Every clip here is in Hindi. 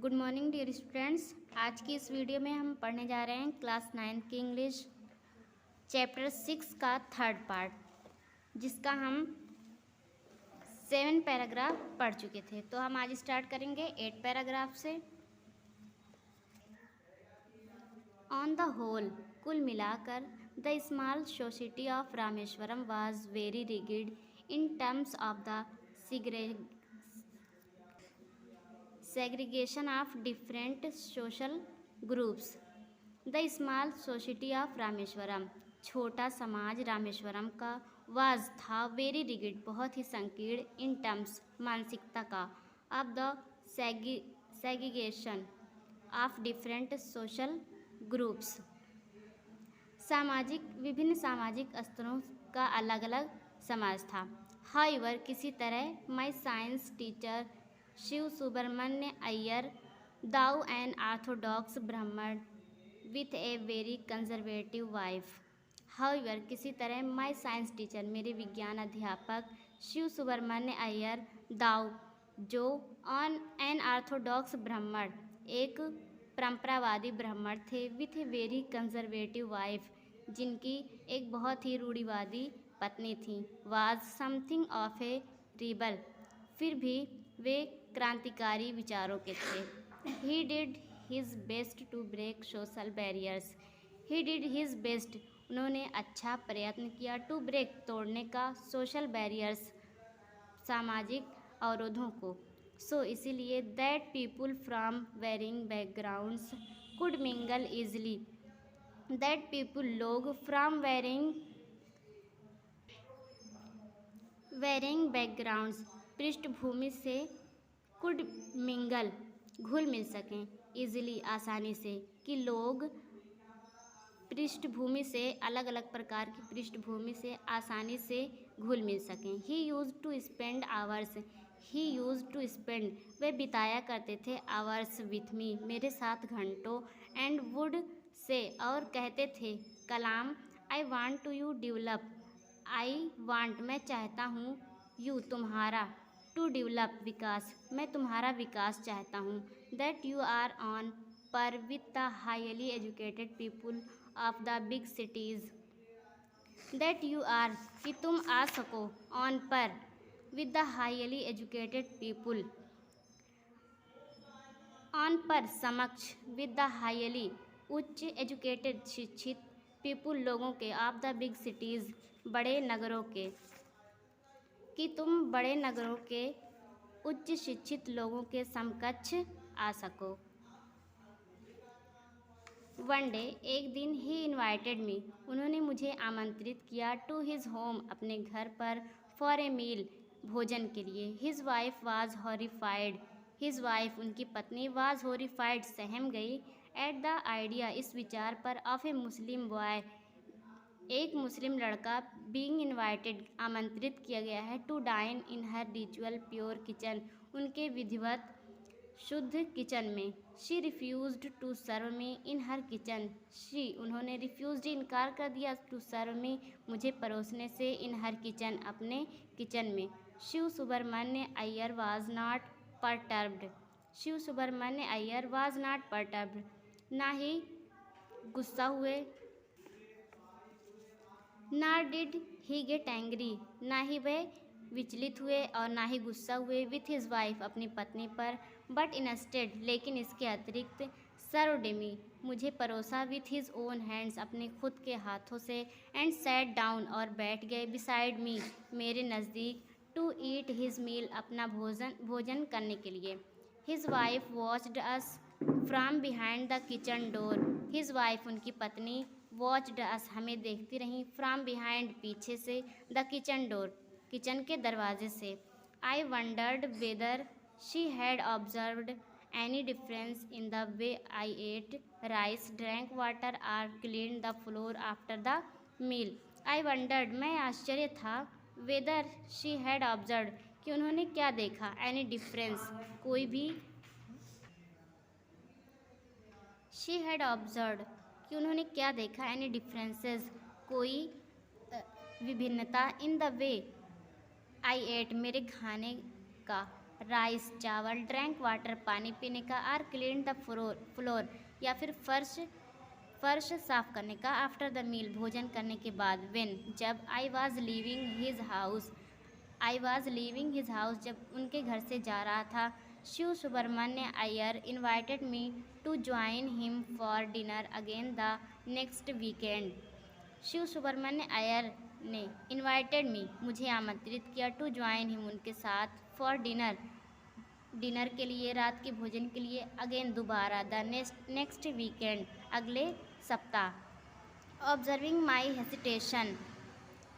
Good morning dear students. आज की इस वीडियो में हम पढ़ने जा रहे हैं क्लास 9 की इंग्लिश चैप्टर 6 का थर्ड पार्ट, जिसका हम 7 पैराग्राफ पढ़ चुके थे। तो हम आज स्टार्ट करेंगे 8 पैराग्राफ से। ऑन द होल, कुल मिलाकर, the small society of Rameswaram was very rigid in terms of the segregation of different social groups. The small society of Rameswaram, छोटा समाज रामेश्वरम का, वाज था, वेरी रिगिड बहुत ही संकीर्ण, इन टर्म्स मानसिकता का, of the segregation of different social groups, विभिन्न सामाजिक स्तरों का अलग अलग समाज था। हाउएवर, किसी तरह, my science teacher Siva Subramania Iyer, though an orthodox Brahmin with a very conservative wife. However, किसी तरह, माई साइंस टीचर, मेरे विज्ञान अध्यापक शिव सुब्रमण्य अय्यर, दाऊ, जो, ऑन एन ऑर्थोडॉक्स ब्राह्मण, एक परंपरावादी ब्राह्मण थे, with a very conservative wife, जिनकी एक बहुत ही रूढ़िवादी पत्नी थी, was something of a rebel, फिर भी वे क्रांतिकारी विचारों के थे। He did his best to break social barriers, he did his best, उन्होंने अच्छा प्रयत्न किया, टू ब्रेक, तोड़ने का, सोशल बैरियर्स, सामाजिक अवरोधों को, सो इसीलिए, that people from varying backgrounds could mingle easily, that people, लोग, फ्रॉम वेरिंग बैकग्राउंड्स, पृष्ठभूमि से, कुड मिंगल, घुल मिल सकें, इजीली, आसानी से, कि लोग पृष्ठभूमि से, अलग अलग प्रकार की पृष्ठभूमि से आसानी से घुल मिल सकें। He used to spend hours, he used to spend, वे बिताया करते थे, आवर्स विथ मी, मेरे साथ घंटों, एंड वुड से, और कहते थे, Kalam, I want to you develop, I want, मैं चाहता हूँ, यू, तुम्हारा, टू डेवलप, विकास, मैं तुम्हारा विकास चाहता हूँ, that you are on par with the highly educated people of the big cities, that you are, कि तुम आ सको, on par, with the highly educated people, on par, समक्ष, विद द हाईली, उच्च, एजुकेटेड, शिक्षित, पीपुल, लोगों के, ऑफ द बिग सिटीज़, बड़े नगरों के, कि तुम बड़े नगरों के उच्च शिक्षित लोगों के समकक्ष आ सको। वन डे, एक दिन, ही इन्वाइटेड मी, उन्होंने मुझे आमंत्रित किया, टू हिज होम, अपने घर पर, फॉर ए मील, भोजन के लिए। His wife was horrified, his wife, उनकी पत्नी, वाज हॉरिफाइड, सहम गई, एट द आइडिया, इस विचार पर, ऑफ ए मुस्लिम बॉय, एक मुस्लिम लड़का, बीइंग इन्वाइटेड, आमंत्रित किया गया है, to dine in her ritual pure kitchen, उनके विधिवत शुद्ध किचन में। She refused to serve me in her kitchen, she, उन्होंने, रिफ्यूज्ड, इनकार कर दिया, टू सर्व मी, मुझे परोसने से, इन हर किचन, अपने किचन में। Shiva Subramania Iyer was not perturbed, Shiva Subramania Iyer was not perturbed, ना ही गुस्सा हुए, nor did he get angry, ना ही वह विचलित हुए और ना ही गुस्सा हुए, विथ हिज वाइफ, अपनी पत्नी पर, बट इंस्टेड, लेकिन इसके अतिरिक्त, सर्व्ड मी, मुझे परोसा, विथ हिज ओन हैंड्स, अपने खुद के हाथों से, एंड सैट डाउन, और बैठ गए, बिसाइड मी, मेरे नज़दीक, टू ईट हिज मील, अपना भोजन करने के लिए। His wife watched us from behind the kitchen door, his wife, उनकी पत्नी, वॉच्ड अस, हमें देखती रहीं, फ्रॉम बिहाइंड, पीछे से, द किचन डोर, किचन के दरवाजे से। I wondered whether she had observed any difference in the way I ate rice, drank water, or clean the floor after the meal. I wondered, मैं आश्चर्य था, वेदर शी हैड ऑब्जर्व्ड, कि उन्होंने क्या देखा, एनी डिफरेंस, कोई भी, शी हैड ऑब्जर्व्ड, कि उन्होंने क्या देखा, एनी डिफरेंसेस, कोई विभिन्नता, इन द वे आई एट, मेरे खाने का, राइस चावल, ड्रैंक वाटर पानी पीने का, आर क्लीन द फ्लोर या फिर फर्श साफ करने का, आफ्टर द मील भोजन करने के बाद, वेन जब, I was leaving his house जब उनके घर से जा रहा था, Shiva Subramania Iyer invited me to join him for dinner again the next weekend. Shiva Subramania Iyer ने इनवाइटेड मी मुझे आमंत्रित किया, टू ज्वाइन हिम उनके साथ, फॉर डिनर के लिए, रात के भोजन के लिए, अगेन दोबारा, द नेक्स्ट वीकेंड अगले सप्ताह।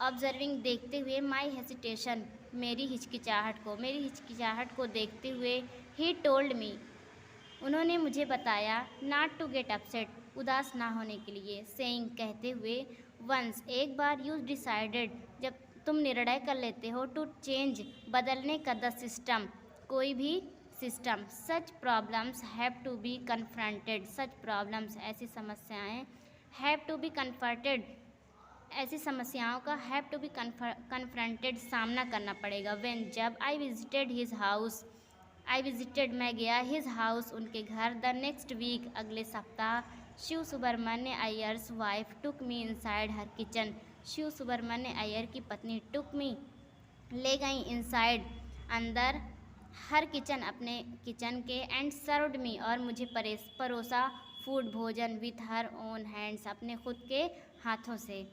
ऑब्जर्विंग देखते हुए, माई हेसिटेशन मेरी हिचकिचाहट को देखते हुए, ही टोल्ड मी उन्होंने मुझे बताया, नॉट टू गेट अपसेट उदास ना होने के लिए, सेइंग कहते हुए, वंस एक बार, यू डिसाइडेड जब तुम निर्णय कर लेते हो, टू चेंज बदलने का, द सिस्टम कोई भी system, such problems have to be confronted ऐसी समस्याएं, हैव टू बी कन्फर्टेड ऐसी समस्याओं का, हैव टू बी कन्फ्रंटेड सामना करना पड़ेगा, व्हेन जब, आई विजिटेड मैं गया, हिज हाउस उनके घर, द नेक्स्ट वीक अगले सप्ताह, Siva Subramania Iyer's wife took me inside her kitchen Siva Subramania Iyer की पत्नी टुक मी ले गई इनसाइड अंदर, हर किचन अपने किचन के, एंड सर्व्ड मी और मुझे परोसा फूड भोजन, विथ हर ओन हैंड्स अपने खुद के हाथों से।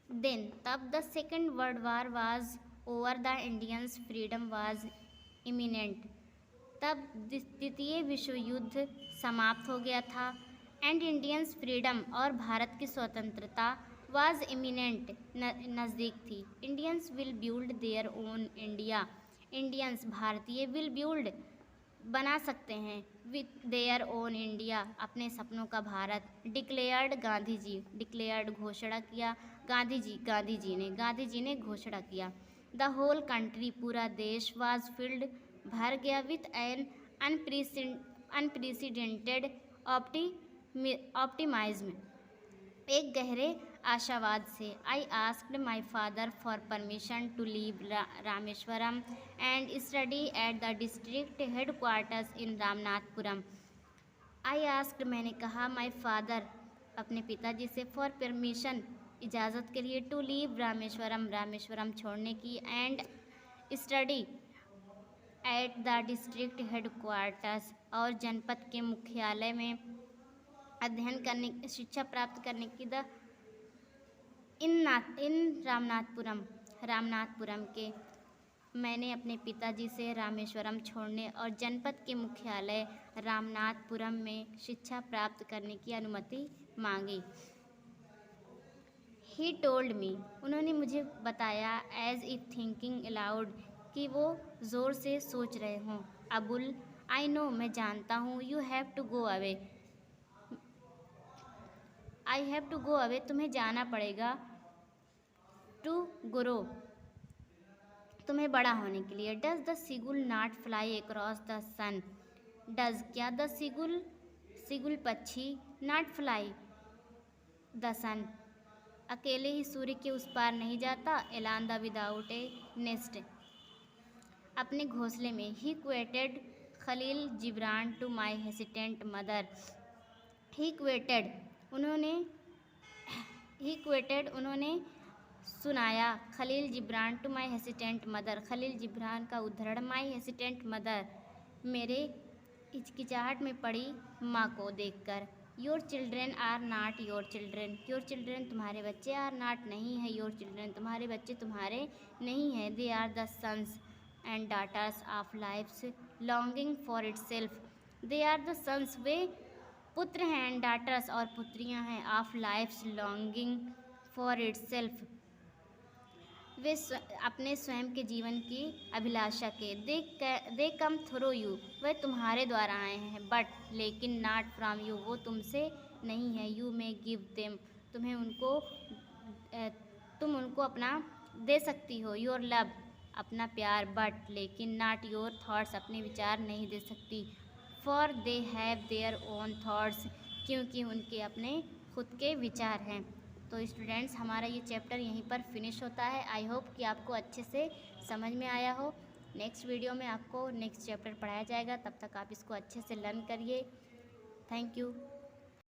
देन तब the second world war was over, the Indians freedom was imminent तब द्वितीय विश्व युद्ध समाप्त हो गया था, एंड इंडियंस फ्रीडम और भारत की स्वतंत्रता वाज इमिनेंट नज़दीक थी। Indians will build their own India Indians भारतीय विल बिल्ड बना सकते हैं विथ देयर ओन इंडिया अपने सपनों का भारत, डिक्लेयर्ड घोषणा किया, गांधी जी ने घोषणा किया। द होल कंट्री पूरा देश वाज फिल्ड भर गया विथ एन अनप्रेसिडेंटेड ऑप्टिमाइज्म एक गहरे आशावाद से। I asked my father for permission to leave Rameswaram and study at the district headquarters in Ramanathapuram. I asked मैंने कहा, माई फादर अपने पिताजी से, फॉर परमिशन इजाज़त के लिए, टू लीव रामेश्वरम छोड़ने की, and study at the district headquarters और जनपद के मुख्यालय में अध्ययन करने, शिक्षा प्राप्त करने की, इन रामनाथपुरम के। मैंने अपने पिताजी से रामेश्वरम छोड़ने और जनपद के मुख्यालय रामनाथपुरम में शिक्षा प्राप्त करने की अनुमति मांगी। ही टोल्ड मी उन्होंने मुझे बताया, एज इफ थिंकिंग अलाउड कि वो ज़ोर से सोच रहे हों। अबुल, आई नो मैं जानता हूँ, you have to go away I have to go away तुम्हें जाना पड़ेगा, टू ग्रो तुम्हें बड़ा होने के लिए। Does the seagull not fly across the sun does क्या द सीगुल पक्षी नॉट फ्लाई द सन अकेले ही सूर्य के उस पार नहीं जाता, एलान द विदाउट ए नेस्ट अपने घोंसले में। He quoted Khalil Gibran to my hesitant mother he quoted उन्होंने सुनाया, Khalil Gibran to my hesitant mother Khalil Gibran का उद्धरण, माई हेसिटेंट मदर मेरे हिचकिचाहट में पड़ी माँ को देखकर। Your children are not your children तुम्हारे बच्चे, आर नॉट नहीं है, योर चिल्ड्रेन तुम्हारे बच्चे तुम्हारे नहीं हैं, they are the sons and daughters of life's longing for itself they are the sons वे पुत्र हैं, एंड डाटर्स और पुत्रियां हैं, of life's longing for itself वे अपने स्वयं के जीवन की अभिलाषा के। दे कम थ्रू यू वे तुम्हारे द्वारा आए हैं, बट लेकिन नॉट फ्रॉम यू वो तुमसे नहीं है, यू मे गिव देम तुम उनको अपना दे सकती हो, योर लव अपना प्यार, बट लेकिन नॉट योर थॉट्स अपने विचार नहीं दे सकती, for they have their own thoughts क्योंकि उनके अपने खुद के विचार हैं। तो स्टूडेंट्स हमारा ये चैप्टर यहीं पर फिनिश होता है। आई होप कि आपको अच्छे से समझ में आया हो। नेक्स्ट वीडियो में आपको नेक्स्ट चैप्टर पढ़ाया जाएगा, तब तक आप इसको अच्छे से लर्न करिए। Thank you.